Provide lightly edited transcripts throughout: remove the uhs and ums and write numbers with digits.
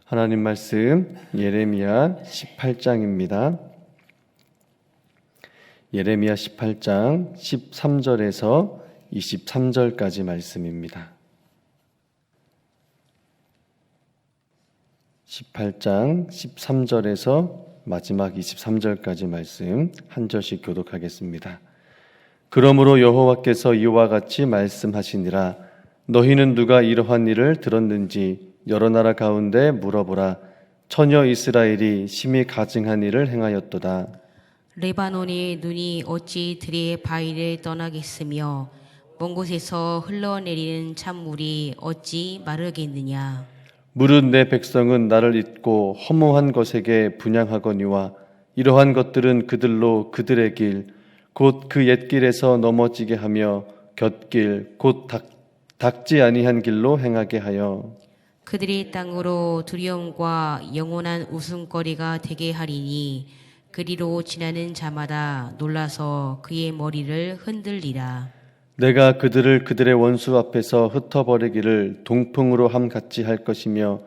하나님 말씀 예레미야 18장입니다. 예레미야 18장 13절에서 23절까지 말씀입니다. 18장 13절에서 마지막 23절까지 말씀 한 절씩 교독하겠습니다. 그러므로 여호와께서 이와 같이 말씀하시니라. 너희는 누가 이러한 일을 들었는지 여러 나라 가운데 물어보라. 처녀 이스라엘이 심히 가증한 일을 행하였도다. 레바논의 눈이 어찌 들의 바위를 떠나겠으며 먼 곳에서 흘러내리는 찬물이 어찌 마르겠느냐. 무릇 내 백성은 나를 잊고 허무한 것에게 분향하거니와 이러한 것들은 그들로 그들의 길 곧 그 옛길에서 넘어지게 하며 곁길 곧 닦지 아니한 길로 행하게 하여 그들이 땅으로 두려움과 영원한 웃음거리가 되게 하리니 그리로 지나는 자마다 놀라서 그의 머리를 흔들리라. 내가 그들을 그들의 원수 앞에서 흩어버리기를 동풍으로 함같이 할 것이며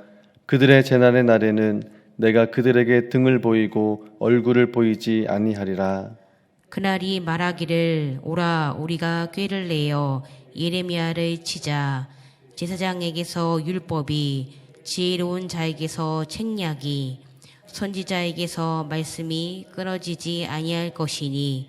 그들의 재난의 날에는 내가 그들에게 등을 보이고 얼굴을 보이지 아니하리라. 그날이 말하기를 오라 우리가 꾀를 내어 예레미야를 치자. 제사장에게서 율법이 지혜로운 자에게서 책략이 선지자에게서 말씀이 끊어지지 아니할 것이니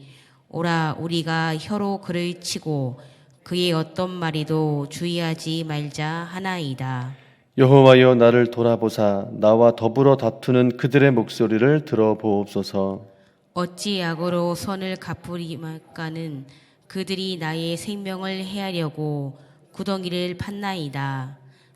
오라 우리가 혀로 그를 치고 그의 어떤 말에도 주의하지 말자 하나이다. 여호와여 나를 돌아보사 나와 더불어 다투는 그들의 목소리를 들어보옵소서. 어찌 악으로 선을 갚으리만까는 그들이 나의 생명을 해하려고 구덩이를 팠나이다.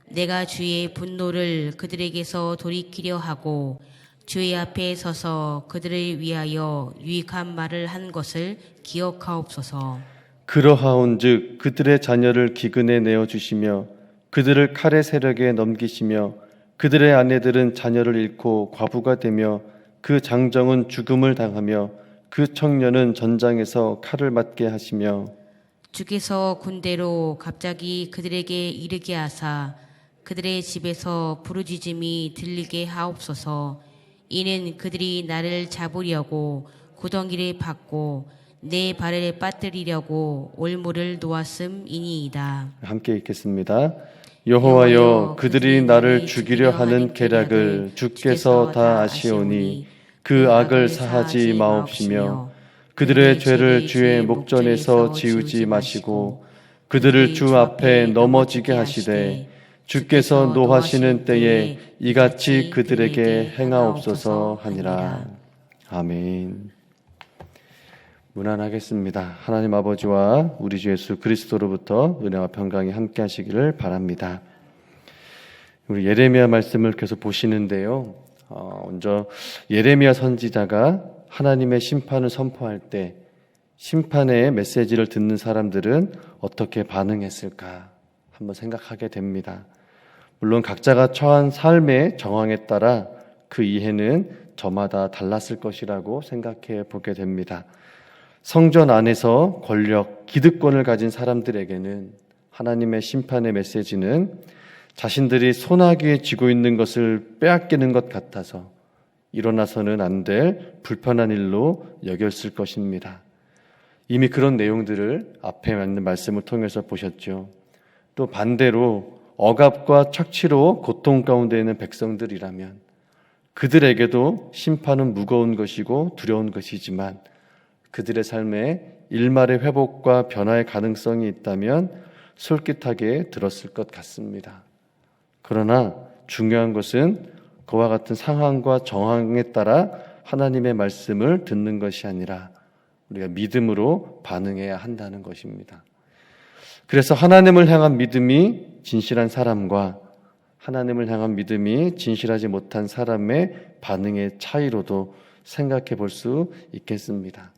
내가 주의 분노를 그들에게서 돌이키려 하고 주의 앞에 서서 그들을 위하여 유익한 말을 한 것을 기억하옵소서. 그러하온즉 그들의 자녀를 기근에 내어주시며 그들을 칼의 세력에 넘기시며 그들의 아내들은 자녀를 잃고 과부가 되며 그 장정은 죽음을 당하며 그 청년은 전장에서 칼을 맞게 하시며 주께서 군대로 갑자기 그들에게 이르게 하사 그들의 집에서 부르짖음이 들리게 하옵소서. 이는 그들이 나를 잡으려고 구덩이를 팠고 내 발을 빠뜨리려고 올무를 놓았음이니이다. 함께 읽겠습니다. 여호와여 그들이 나를 죽이려 하는 계략을 주께서 다 아시오니 그 악을 사하지 마옵시며 그들의 죄를 주의 목전에서 지우지 마시고 그들을 주 앞에 넘어지게 하시되 주께서 노하시는 때에 이같이 그들에게 행하옵소서 하니라. 아멘. 문안하겠습니다. 하나님 아버지와 우리 주 예수 그리스도로부터 은혜와 평강이 함께 하시기를 바랍니다. 우리 예레미야 말씀을 계속 보시는데요. 먼저 예레미야 선지자가 하나님의 심판을 선포할 때 심판의 메시지를 듣는 사람들은 어떻게 반응했을까 한번 생각하게 됩니다. 물론 각자가 처한 삶의 정황에 따라 그 이해는 저마다 달랐을 것이라고 생각해 보게 됩니다. 성전 안에서 권력, 기득권을 가진 사람들에게는 하나님의 심판의 메시지는 자신들이 소나기에 쥐고 있는 것을 빼앗기는 것 같아서 일어나서는 안 될 불편한 일로 여겼을 것입니다. 이미 그런 내용들을 앞에 있는 말씀을 통해서 보셨죠. 또 반대로 억압과 착취로 고통 가운데 있는 백성들이라면 그들에게도 심판은 무거운 것이고 두려운 것이지만 그들의 삶에 일말의 회복과 변화의 가능성이 있다면 솔깃하게 들었을 것 같습니다. 그러나 중요한 것은 그와 같은 상황과 정황에 따라 하나님의 말씀을 듣는 것이 아니라 우리가 믿음으로 반응해야 한다는 것입니다. 그래서 하나님을 향한 믿음이 진실한 사람과 하나님을 향한 믿음이 진실하지 못한 사람의 반응의 차이로도 생각해 볼 수 있겠습니다.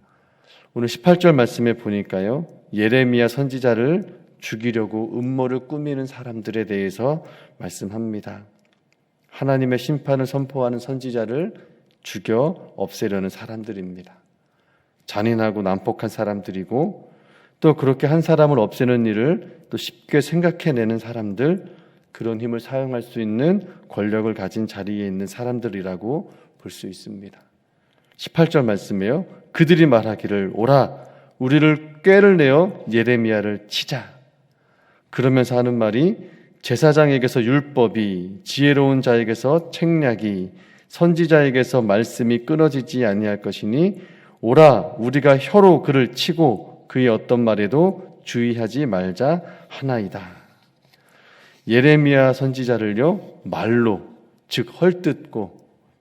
오늘 18절 말씀에 보니까요, 예레미야 선지자를 죽이려고 음모를 꾸미는 사람들에 대해서 말씀합니다. 하나님의 심판을 선포하는 선지자를 죽여 없애려는 사람들입니다. 잔인하고 난폭한 사람들이고 또 그렇게 한 사람을 없애는 일을 또 쉽게 생각해내는 사람들, 그런 힘을 사용할 수 있는 권력을 가진 자리에 있는 사람들이라고 볼 수 있습니다. 18절 말씀이에요. 그들이 말하기를 오라 우리를 꾀를 내어 예레미야를 치자. 그러면서 하는 말이 제사장에게서 율법이 지혜로운 자에게서 책략이 선지자에게서 말씀이 끊어지지 아니할 것이니 오라 우리가 혀로 그를 치고 그의 어떤 말에도 주의하지 말자 하나이다. 예레미야 선지자를요 말로 즉 헐뜯고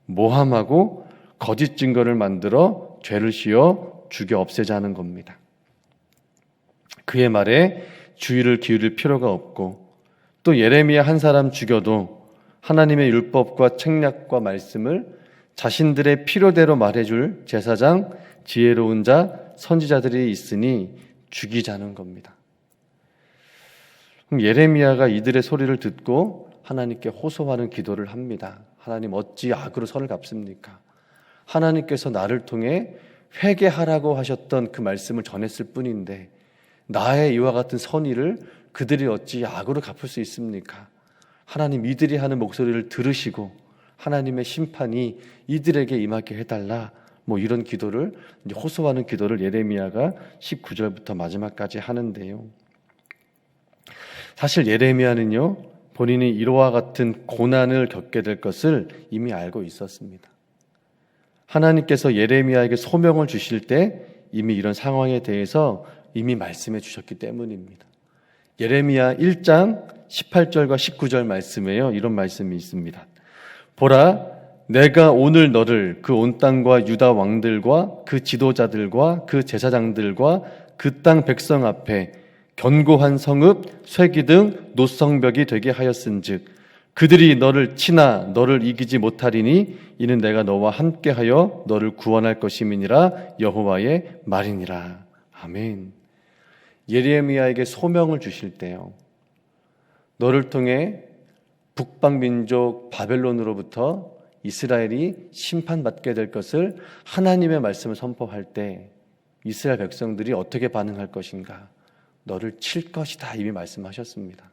모함하고 거짓 증거를 만들어 죄를 씌워 죽여 없애자 하는 겁니다. 그의 말에 주의를 기울일 필요가 없고 또 예레미야 한 사람 죽여도 하나님의 율법과 책략과 말씀을 자신들의 필요대로 말해줄 제사장, 지혜로운 자, 선지자들이 있으니 죽이자는 겁니다. 그럼 예레미야가 이들의 소리를 듣고 하나님께 호소하는 기도를 합니다. 하나님 어찌 악으로 선을 갚습니까? 하나님께서 나를 통해 회개하라고 하셨던 그 말씀을 전했을 뿐인데 나의 이와 같은 선의를 그들이 어찌 악으로 갚을 수 있습니까? 하나님 이들이 하는 목소리를 들으시고 하나님의 심판이 이들에게 임하게 해달라 이런 기도를 호소하는 기도를 예레미야가 19절부터 마지막까지 하는데요. 사실 예레미야는요 본인이 이와 같은 고난을 겪게 될 것을 이미 알고 있었습니다. 하나님께서 예레미야에게 소명을 주실 때 이미 이런 상황에 대해서 이미 말씀해 주셨기 때문입니다. 예레미야 1장 18절과 19절 말씀에요 이런 말씀이 있습니다. 보라 내가 오늘 너를 그 온 땅과 유다 왕들과 그 지도자들과 그 제사장들과 그 땅 백성 앞에 견고한 성읍, 쇠기 등 노성벽이 되게 하였은즉 그들이 너를 치나 너를 이기지 못하리니 이는 내가 너와 함께하여 너를 구원할 것임이니라 여호와의 말이니라. 아멘. 예레미야에게 소명을 주실 때요 너를 통해 북방 민족 바벨론으로부터 이스라엘이 심판받게 될 것을 하나님의 말씀을 선포할 때 이스라엘 백성들이 어떻게 반응할 것인가? 너를 칠 것이다 이미 말씀하셨습니다.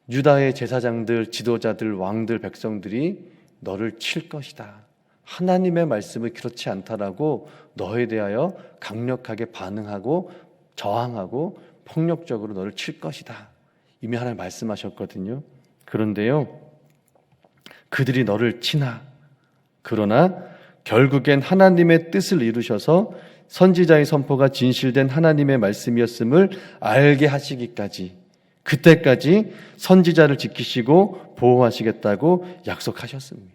유다의 제사장들, 지도자들, 왕들, 백성들이 너를 칠 것이다. 하나님의 말씀이 그렇지 않다라고 너에 대하여 강력하게 반응하고 저항하고 폭력적으로 너를 칠 것이다. 이미 하나님 말씀하셨거든요. 그런데요, 그들이 너를 치나 그러나 결국엔 하나님의 뜻을 이루셔서 선지자의 선포가 진실된 하나님의 말씀이었음을 알게 하시기까지 그때까지 선지자를 지키시고 보호하시겠다고 약속하셨습니다.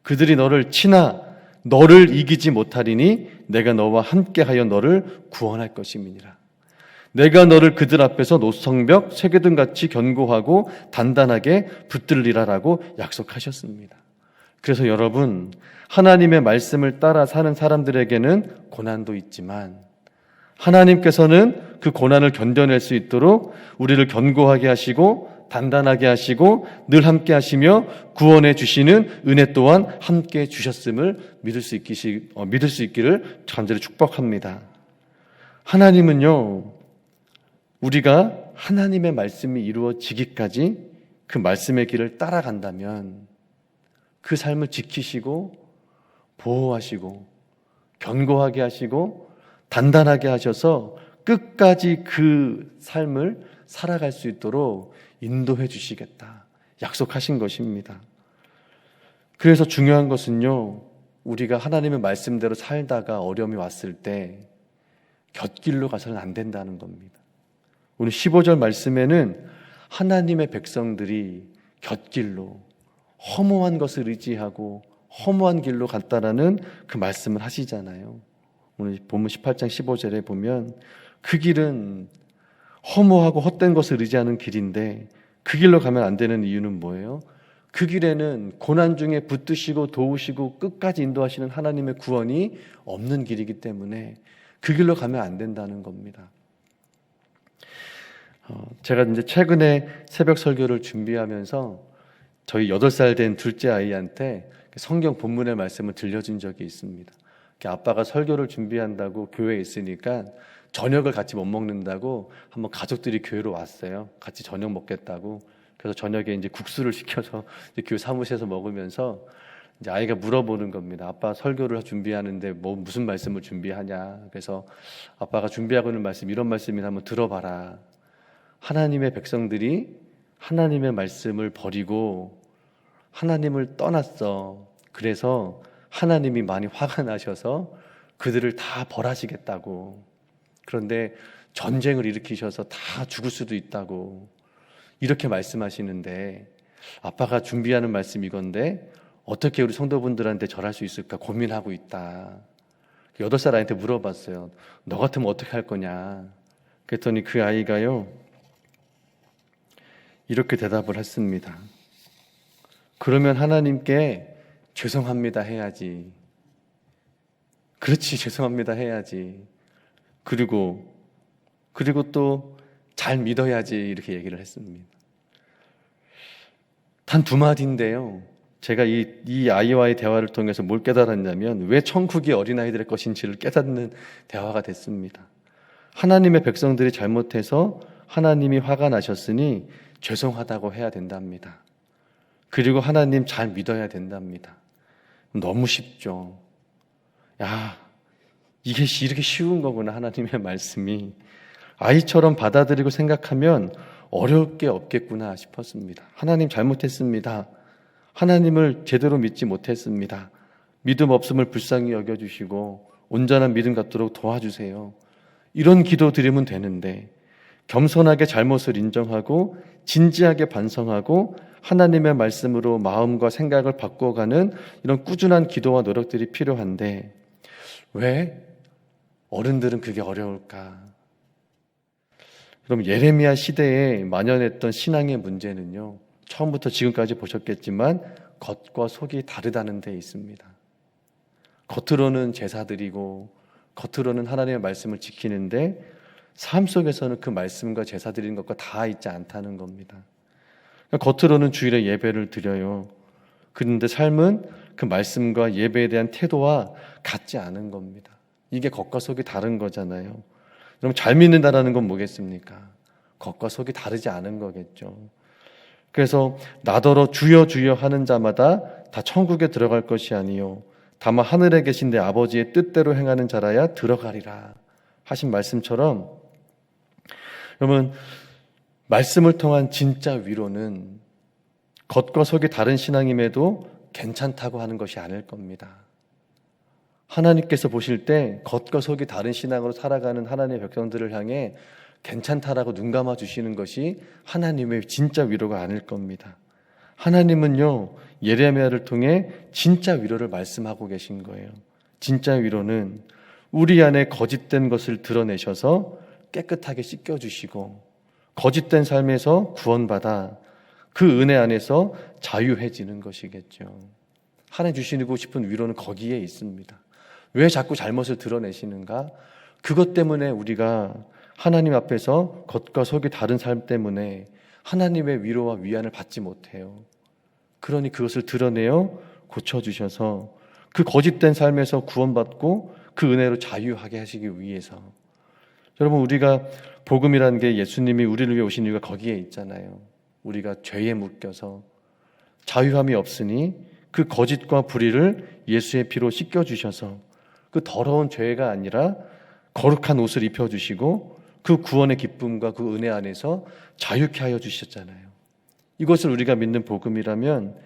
그들이 너를 치나 너를 이기지 못하리니 내가 너와 함께하여 너를 구원할 것임이니라. 내가 너를 그들 앞에서 노성벽 쇠개등같이 견고하고 단단하게 붙들리라라고 약속하셨습니다. 그래서 여러분 하나님의 말씀을 따라 사는 사람들에게는 고난도 있지만 하나님께서는 그 고난을 견뎌낼 수 있도록 우리를 견고하게 하시고 단단하게 하시고 늘 함께 하시며 구원해 주시는 은혜 또한 함께 주셨음을 믿을 수 있기를 간절히 축복합니다. 하나님은요 우리가 하나님의 말씀이 이루어지기까지 그 말씀의 길을 따라간다면 그 삶을 지키시고 보호하시고 견고하게 하시고 단단하게 하셔서 끝까지 그 삶을 살아갈 수 있도록 인도해 주시겠다 약속하신 것입니다. 그래서 중요한 것은요 우리가 하나님의 말씀대로 살다가 어려움이 왔을 때 곁길로 가서는 안 된다는 겁니다. 오늘 15절 말씀에는 하나님의 백성들이 곁길로 허무한 것을 의지하고 허무한 길로 갔다라는 그 말씀을 하시잖아요. 오늘 본문 18장 15절에 보면 그 길은 허무하고 헛된 것을 의지하는 길인데 그 길로 가면 안 되는 이유는 뭐예요? 그 길에는 고난 중에 붙드시고 도우시고 끝까지 인도하시는 하나님의 구원이 없는 길이기 때문에 그 길로 가면 안 된다는 겁니다. 제가 이제 최근에 새벽 설교를 준비하면서 저희 8살 된 둘째 아이한테 성경 본문의 말씀을 들려준 적이 있습니다. 아빠가 설교를 준비한다고 교회에 있으니까 저녁을 같이 못 먹는다고 한번 가족들이 교회로 왔어요. 같이 저녁 먹겠다고. 그래서 저녁에 이제 국수를 시켜서 이제 교회 사무실에서 먹으면서 이제 아이가 물어보는 겁니다. 아빠 설교를 준비하는데 뭐 무슨 말씀을 준비하냐. 그래서 아빠가 준비하고 있는 말씀 이런 말씀이나 한번 들어봐라. 하나님의 백성들이 하나님의 말씀을 버리고 하나님을 떠났어. 그래서 하나님이 많이 화가 나셔서 그들을 다 벌하시겠다고. 그런데 전쟁을 일으키셔서 다 죽을 수도 있다고. 이렇게 말씀하시는데 아빠가 준비하는 말씀이 이건데 어떻게 우리 성도분들한테 절할 수 있을까 고민하고 있다. 8살 아이한테 물어봤어요. 너 같으면 어떻게 할 거냐. 그랬더니 그 아이가요 이렇게 대답을 했습니다. 그러면 하나님께 죄송합니다 해야지. 그렇지, 죄송합니다 해야지. 그리고 또 잘 믿어야지 이렇게 얘기를 했습니다. 단 2마디인데요. 제가 이 아이와의 대화를 통해서 뭘 깨달았냐면 왜 천국이 어린아이들의 것인지를 깨닫는 대화가 됐습니다. 하나님의 백성들이 잘못해서 하나님이 화가 나셨으니 죄송하다고 해야 된답니다. 그리고 하나님 잘 믿어야 된답니다. 너무 쉽죠. 야, 이게 이렇게 쉬운 거구나, 하나님의 말씀이. 아이처럼 받아들이고 생각하면 어려울 게 없겠구나 싶었습니다. 하나님 잘못했습니다. 하나님을 제대로 믿지 못했습니다. 믿음 없음을 불쌍히 여겨주시고 온전한 믿음 갖도록 도와주세요. 이런 기도 드리면 되는데 겸손하게 잘못을 인정하고 진지하게 반성하고 하나님의 말씀으로 마음과 생각을 바꿔가는 이런 꾸준한 기도와 노력들이 필요한데 왜 어른들은 그게 어려울까? 그럼 예레미야 시대에 만연했던 신앙의 문제는요, 처음부터 지금까지 보셨겠지만 겉과 속이 다르다는 데 있습니다. 겉으로는 제사 드리고 겉으로는 하나님의 말씀을 지키는데 삶 속에서는 그 말씀과 제사 드리는 것과 다 있지 않다는 겁니다. 겉으로는 주일에 예배를 드려요. 그런데 삶은 그 말씀과 예배에 대한 태도와 같지 않은 겁니다. 이게 겉과 속이 다른 거잖아요. 그럼 잘 믿는다라는 건 뭐겠습니까? 겉과 속이 다르지 않은 거겠죠. 그래서 나더러 주여 주여 하는 자마다 다 천국에 들어갈 것이 아니요 다만 하늘에 계신 내 아버지의 뜻대로 행하는 자라야 들어가리라 하신 말씀처럼, 여러분 말씀을 통한 진짜 위로는 겉과 속이 다른 신앙임에도 괜찮다고 하는 것이 아닐 겁니다. 하나님께서 보실 때 겉과 속이 다른 신앙으로 살아가는 하나님의 백성들을 향해 괜찮다라고 눈 감아 주시는 것이 하나님의 진짜 위로가 아닐 겁니다. 하나님은요, 예레미야를 통해 진짜 위로를 말씀하고 계신 거예요. 진짜 위로는 우리 안에 거짓된 것을 드러내셔서 깨끗하게 씻겨주시고 거짓된 삶에서 구원받아 그 은혜 안에서 자유해지는 것이겠죠. 하나님 주시고 싶은 위로는 거기에 있습니다. 왜 자꾸 잘못을 드러내시는가? 그것 때문에 우리가 하나님 앞에서 겉과 속이 다른 삶 때문에 하나님의 위로와 위안을 받지 못해요. 그러니 그것을 드러내어 고쳐주셔서 그 거짓된 삶에서 구원받고 그 은혜로 자유하게 하시기 위해서. 여러분, 우리가 복음이라는 게 예수님이 우리를 위해 오신 이유가 거기에 있잖아요. 우리가 죄에 묶여서 자유함이 없으니 그 거짓과 불의를 예수의 피로 씻겨주셔서 그 더러운 죄가 아니라 거룩한 옷을 입혀주시고 그 구원의 기쁨과 그 은혜 안에서 자유케 하여 주셨잖아요. 이것을 우리가 믿는 복음이라면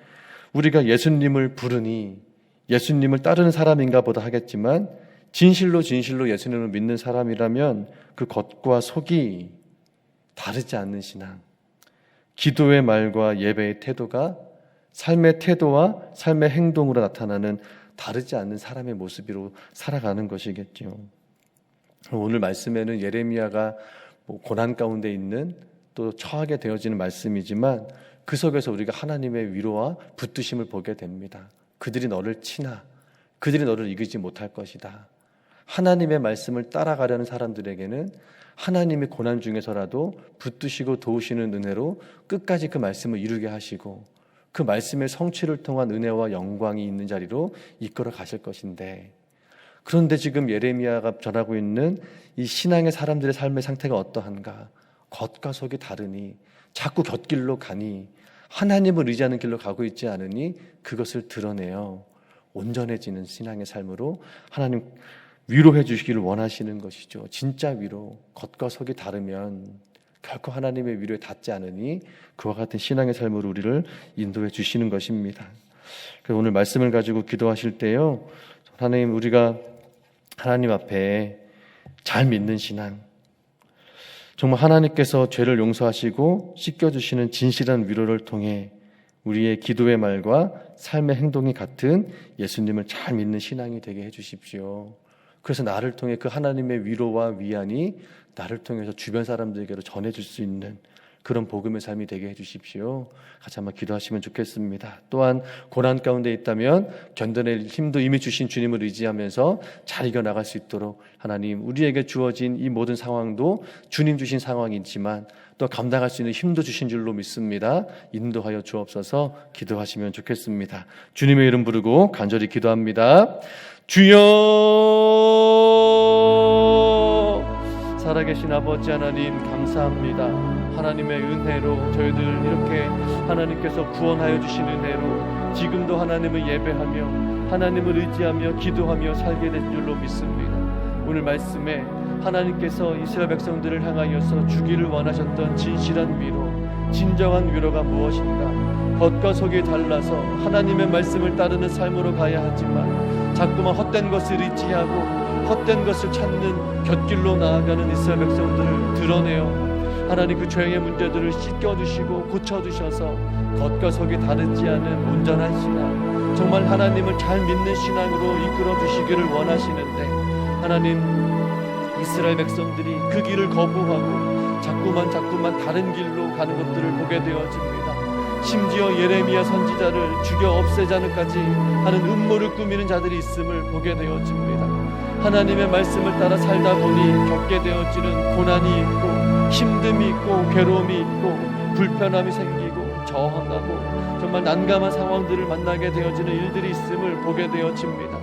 우리가 예수님을 부르니 예수님을 따르는 사람인가 보다 하겠지만 진실로 예수님을 믿는 사람이라면 그 겉과 속이 다르지 않는 신앙, 기도의 말과 예배의 태도가 삶의 태도와 삶의 행동으로 나타나는 다르지 않는 사람의 모습으로 살아가는 것이겠죠. 오늘 말씀에는 예레미야가 고난 가운데 있는 또 처하게 되어지는 말씀이지만 그 속에서 우리가 하나님의 위로와 붙드심을 보게 됩니다. 그들이 너를 치나 그들이 너를 이기지 못할 것이다. 하나님의 말씀을 따라가려는 사람들에게는 하나님의 고난 중에서라도 붙드시고 도우시는 은혜로 끝까지 그 말씀을 이루게 하시고 그 말씀의 성취를 통한 은혜와 영광이 있는 자리로 이끌어 가실 것인데, 그런데 지금 예레미야가 전하고 있는 이 신앙의 사람들의 삶의 상태가 어떠한가? 겉과 속이 다르니, 자꾸 곁길로 가니, 하나님을 의지하는 길로 가고 있지 않으니 그것을 드러내요. 온전해지는 신앙의 삶으로 하나님 위로해 주시기를 원하시는 것이죠. 진짜 위로. 겉과 속이 다르면 결코 하나님의 위로에 닿지 않으니 그와 같은 신앙의 삶으로 우리를 인도해 주시는 것입니다. 그래서 오늘 말씀을 가지고 기도하실 때요, 하나님, 우리가 하나님 앞에 잘 믿는 신앙, 정말 하나님께서 죄를 용서하시고 씻겨주시는 진실한 위로를 통해 우리의 기도의 말과 삶의 행동이 같은 예수님을 잘 믿는 신앙이 되게 해주십시오. 그래서 나를 통해 그 하나님의 위로와 위안이 나를 통해서 주변 사람들에게로 전해줄 수 있는 그런 복음의 삶이 되게 해주십시오. 같이 한번 기도하시면 좋겠습니다. 또한 고난 가운데 있다면 견뎌낼 힘도 이미 주신 주님을 의지하면서 잘 이겨나갈 수 있도록 하나님, 우리에게 주어진 이 모든 상황도 주님 주신 상황이지만 또 감당할 수 있는 힘도 주신 줄로 믿습니다. 인도하여 주옵소서. 기도하시면 좋겠습니다. 주님의 이름 부르고 간절히 기도합니다. 주여, 살아계신 아버지 하나님, 감사합니다. 하나님의 은혜로 저희들 이렇게 하나님께서 구원하여 주신 은혜로 지금도 하나님을 예배하며 하나님을 의지하며 기도하며 살게 된 줄로 믿습니다. 오늘 말씀에 하나님께서 이스라엘 백성들을 향하여서 주기를 원하셨던 진실한 위로, 진정한 위로가 무엇인가? 겉과 속이 달라서 하나님의 말씀을 따르는 삶으로 가야 하지만 자꾸만 헛된 것을 의지하고 헛된 것을 찾는 곁길로 나아가는 이스라엘 백성들을 드러내어 하나님 그 죄의 문제들을 씻겨주시고 고쳐주셔서 겉과 속이 다르지 않은 온전한 신앙, 정말 하나님을 잘 믿는 신앙으로 이끌어주시기를 원하시는데, 하나님, 이스라엘 백성들이 그 길을 거부하고 자꾸만 다른 길로 가는 것들을 보게 되어집니다. 심지어 예레미야 선지자를 죽여 없애자는까지 하는 음모를 꾸미는 자들이 있음을 보게 되어집니다. 하나님의 말씀을 따라 살다 보니 겪게 되어지는 고난이 있고 힘듦이 있고 괴로움이 있고 불편함이 생기고 저항하고 정말 난감한 상황들을 만나게 되어지는 일들이 있음을 보게 되어집니다.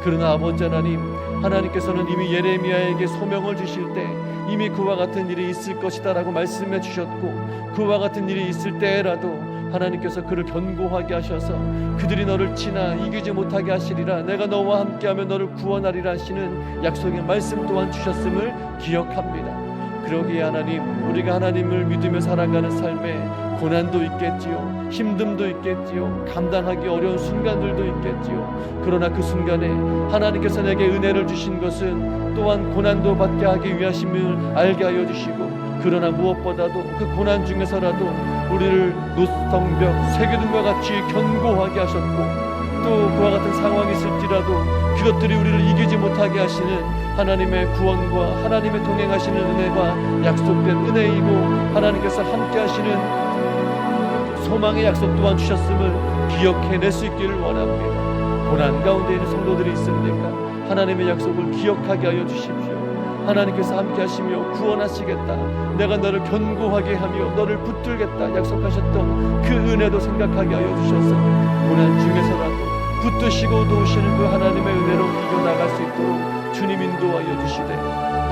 그러나 아버지 하나님, 하나님께서는 이미 예레미야에게 소명을 주실 때 이미 그와 같은 일이 있을 것이다 라고 말씀해 주셨고, 그와 같은 일이 있을 때라도 하나님께서 그를 견고하게 하셔서 그들이 너를 치나 이기지 못하게 하시리라, 내가 너와 함께하며 너를 구원하리라 하시는 약속의 말씀 또한 주셨음을 기억합니다. 그러기에 하나님, 우리가 하나님을 믿으며 살아가는 삶에 고난도 있겠지요, 힘듦도 있겠지요, 감당하기 어려운 순간들도 있겠지요. 그러나 그 순간에 하나님께서 내게 은혜를 주신 것은 또한 고난도 받게 하기 위하심을 알게 하여 주시고, 그러나 무엇보다도 그 고난 중에서라도 우리를 노성벽 세계등과 같이 견고하게 하셨고, 또 그와 같은 상황이 있을지라도 그것들이 우리를 이기지 못하게 하시는 하나님의 구원과 하나님의 동행하시는 은혜가 약속된 은혜이고, 하나님께서 함께 하시는 소망의 약속 또한 주셨음을 기억해낼 수 있기를 원합니다. 고난 가운데 있는 성도들이 있습니까? 하나님의 약속을 기억하게 하여 주십시오. 하나님께서 함께 하시며 구원하시겠다, 내가 너를 견고하게 하며 너를 붙들겠다 약속하셨던 그 은혜도 생각하게 하여 주셔서 고난 중에서라도 붙드시고 도우시는 그 하나님의 은혜로 이겨나갈 수 있도록 주님 인도하여 주시되,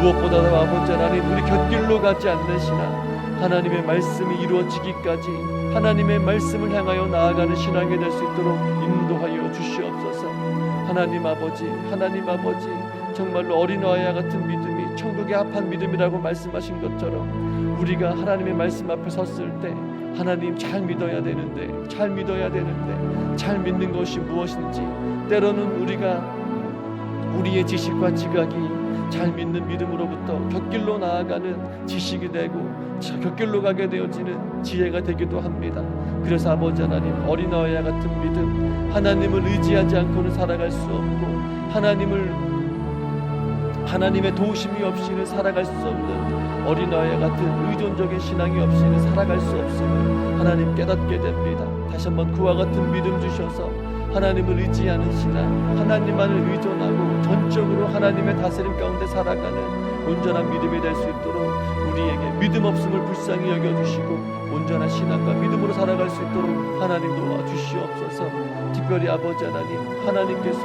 무엇보다도 아버지 하나님, 우리 곁길로 가지 않는 신앙, 하나님의 말씀이 이루어지기까지 하나님의 말씀을 향하여 나아가는 신앙이 될 수 있도록 인도하여 주시옵소서. 하나님 아버지, 하나님 아버지, 정말로 어린아이와 같은 믿음이 천국의 합한 믿음이라고 말씀하신 것처럼 우리가 하나님의 말씀 앞에 섰을 때 하나님 잘 믿어야 되는데 잘 믿는 것이 무엇인지, 때로는 우리의 지식과 지각이 잘 믿는 믿음으로부터 곁길로 나아가는 지식이 되고 곁길로 가게 되어지는 지혜가 되기도 합니다. 그래서 아버지 하나님, 어린아이와 같은 믿음, 하나님을 의지하지 않고는 살아갈 수 없고 하나님의 도우심이 없이는 살아갈 수 없는 어린아이와 같은 의존적인 신앙이 없이는 살아갈 수 없음을 하나님 깨닫게 됩니다. 다시 한번 그와 같은 믿음 주셔서 하나님을 의지하는 신앙, 하나님만을 의존하고 전적으로 하나님의 다스림 가운데 살아가는 온전한 믿음이 될 수 있도록 우리 우리에게 믿음 없음을 불쌍히 여겨주시고 온전한 신앙과 믿음으로 살아갈 수 있도록 하나님 도와주시옵소서. 특별히 아버지 하나님, 하나님께서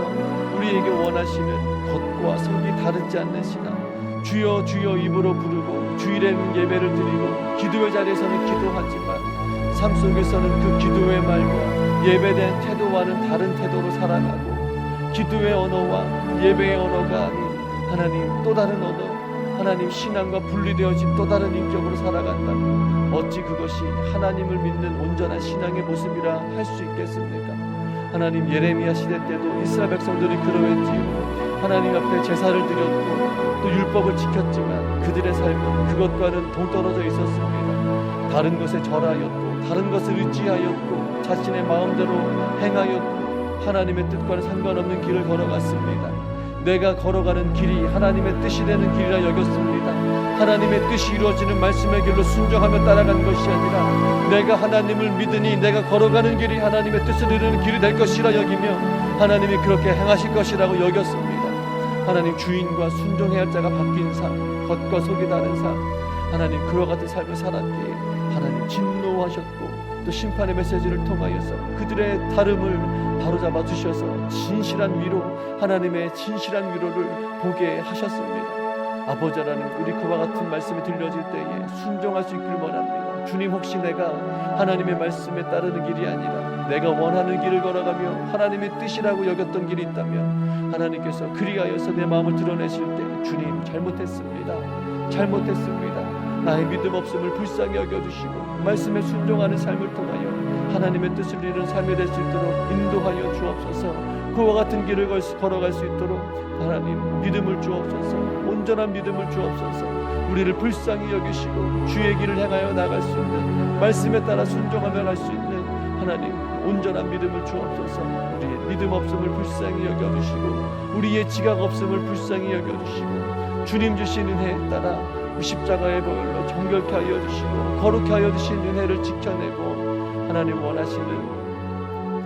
우리에게 원하시는 것과 성이 다르지 않는 신앙, 주여 주여 입으로 부르고 주일에는 예배를 드리고 기도의 자리에서는 기도하지만 삶 속에서는 그 기도의 말과 예배된 태도와는 다른 태도로 살아가고 기도의 언어와 예배의 언어가 아닌 하나님 또 다른 언어, 하나님 신앙과 분리되어진 또 다른 인격으로 살아간다면 어찌 그것이 하나님을 믿는 온전한 신앙의 모습이라 할 수 있겠습니까? 하나님 예레미야 시대 때도 이스라엘 백성들이 그러했지요. 하나님 앞에 제사를 드렸고 또 율법을 지켰지만 그들의 삶은 그것과는 동떨어져 있었습니다. 다른 것에 절하였고 다른 것을 의지하였고 자신의 마음대로 행하였고 하나님의 뜻과는 상관없는 길을 걸어갔습니다. 내가 걸어가는 길이 하나님의 뜻이 되는 길이라 여겼습니다. 하나님의 뜻이 이루어지는 말씀의 길로 순종하며 따라간 것이 아니라 내가 하나님을 믿으니 내가 걸어가는 길이 하나님의 뜻을 이루는 길이 될 것이라 여기며 하나님이 그렇게 행하실 것이라고 여겼습니다. 하나님 주인과 순종해야 할 자가 바뀐 삶, 겉과 속이 다른 삶, 하나님 그와 같은 삶을 살았기에 하나님 진노하셨고 또 심판의 메시지를 통하여서 그들의 다름을 바로잡아 주셔서 진실한 위로, 하나님의 진실한 위로를 보게 하셨습니다. 아버지 하나님, 우리 그와 같은 말씀이 들려질 때에 순종할 수 있기를 원합니다. 주님, 혹시 내가 하나님의 말씀에 따르는 길이 아니라 내가 원하는 길을 걸어가며 하나님의 뜻이라고 여겼던 길이 있다면 하나님께서 그리하여서 내 마음을 드러내실 때 주님 잘못했습니다. 나의 믿음 없음을 불쌍히 여겨주시고 말씀에 순종하는 삶을 통하여 하나님의 뜻을 이루는 삶이 될 수 있도록 인도하여 주옵소서. 그와 같은 길을 걸어갈 수 있도록 하나님 믿음을 주옵소서. 온전한 믿음을 주옵소서. 우리를 불쌍히 여기시고 주의 길을 행하여 나갈 수 있는, 말씀에 따라 순종하며 갈 수 있는 하나님 온전한 믿음을 주옵소서. 우리의 믿음 없음을 불쌍히 여겨주시고 우리의 지각 없음을 불쌍히 여겨주시고 주님 주신 은혜에 따라 십자가의 보혈로 정결케 하여 주시고 거룩케 하여 주신 은혜를 지켜내고 하나님 원하시는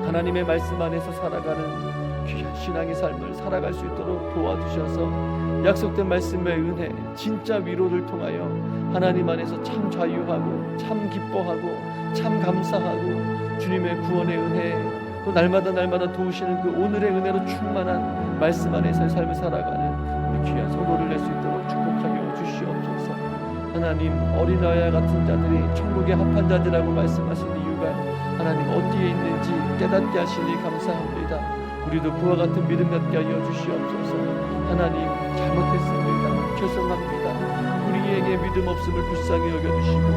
하나님의 말씀 안에서 살아가는 귀한 신앙의 삶을 살아갈 수 있도록 도와주셔서 약속된 말씀의 은혜, 진짜 위로를 통하여 하나님 안에서 참 자유하고 참 기뻐하고 참 감사하고 주님의 구원의 은혜, 또 날마다 도우시는 그 오늘의 은혜로 충만한 말씀 안에서의 삶을 살아가는 우리 귀한 성도를 낼 수 있도록 축복하여 주시옵소서. 하나님, 어린아이와 같은 자들이 천국에 합한 자들이라고 말씀하신 이유가 하나님 어디에 있는지 깨닫게 하시니 감사합니다. 우리도 그와 같은 믿음 갖게 하여 주시옵소서. 하나님, 잘못했습니다. 죄송합니다. 우리에게 믿음 없음을 불쌍히 여겨주시고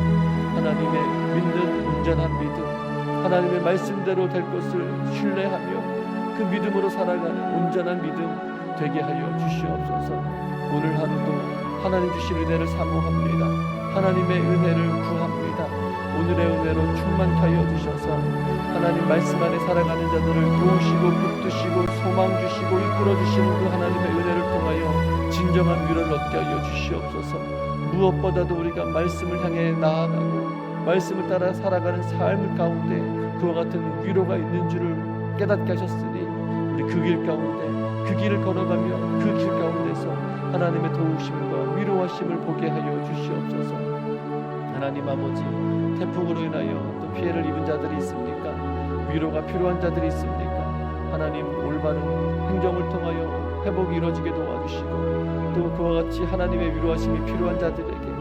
하나님의 믿는 온전한 믿음, 하나님의 말씀대로 될 것을 신뢰하며 그 믿음으로 살아가는 온전한 믿음 되게 하여 주시옵소서. 오늘 하루도 하나님 주신 은혜를 사모합니다. 하나님의 은혜를 구합니다. 오늘의 은혜로 충만케 하여 주셔서 하나님 말씀 안에 살아가는 자들을 도우시고 붙드시고 소망 주시고 이끌어 주시는 그 하나님의 은혜를 통하여 진정한 위로를 얻게 하여 주시옵소서. 무엇보다도 우리가 말씀을 향해 나아가고 말씀을 따라 살아가는 삶 가운데 그와 같은 위로가 있는 줄을 깨닫게 하셨으니 우리 그 길 가운데 그 길을 걸어가며 그 길 가운데서 하나님의 도우심과 위로하심을 보게 하여 주시옵소서. 하나님 아버지, 태풍으로 인하여 또 피해를 입은 자들이 있습니까? 위로가 필요한 자들이 있습니까? 하나님 올바른 행정을 통하여 회복이 이루어지게 도와주시고 또 그와 같이 하나님의 위로하심이 필요한 자들에게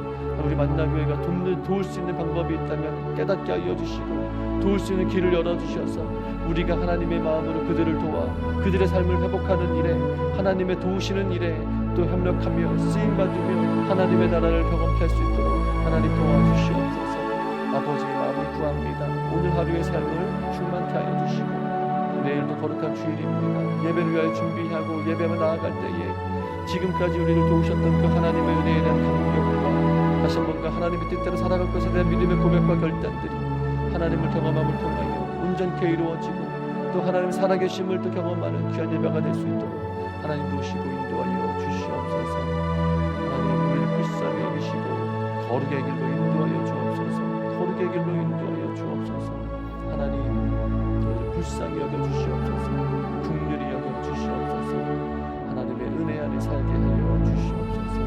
우리 만나교회가 도울 수 있는 방법이 있다면 깨닫게 하여 주시고 도울 수 있는 길을 열어주셔서 우리가 하나님의 마음으로 그들을 도와 그들의 삶을 회복하는 일에 하나님의 도우시는 일에 또 협력하며 쓰임받으며 하나님의 나라를 경험할 수 있도록 하나님 도와주시옵소서. 아버지의 마음을 구합니다. 오늘 하루의 삶을 충만케 하여 주시고 내일도 거룩한 주일입니다. 예배를 위하여 준비하고 예배만 나아갈 때에 지금까지 우리를 도우셨던 그 하나님의 은혜에 대한 감격과 다시 한번 그 하나님의 뜻대로 살아갈 것에 대한 믿음의 고백과 결단들이 하나님을 경험함을 통하여 온전케 이루어지고 또 하나님 살아계심을 또 경험하는 귀한 예배가 될 수 있도록 하나님 도우시고 인도하여 주시옵소서. 하나님 우리를 불쌍히 여기시고 거룩의 길로 인도하여 주옵소서. 거룩의 길로 인도하여 주옵소서. 하나님 우리를 불쌍히 여겨 주시옵소서. 긍휼히 여겨 주시옵소서. 하나님의 은혜 안에 살게 하여 주시옵소서.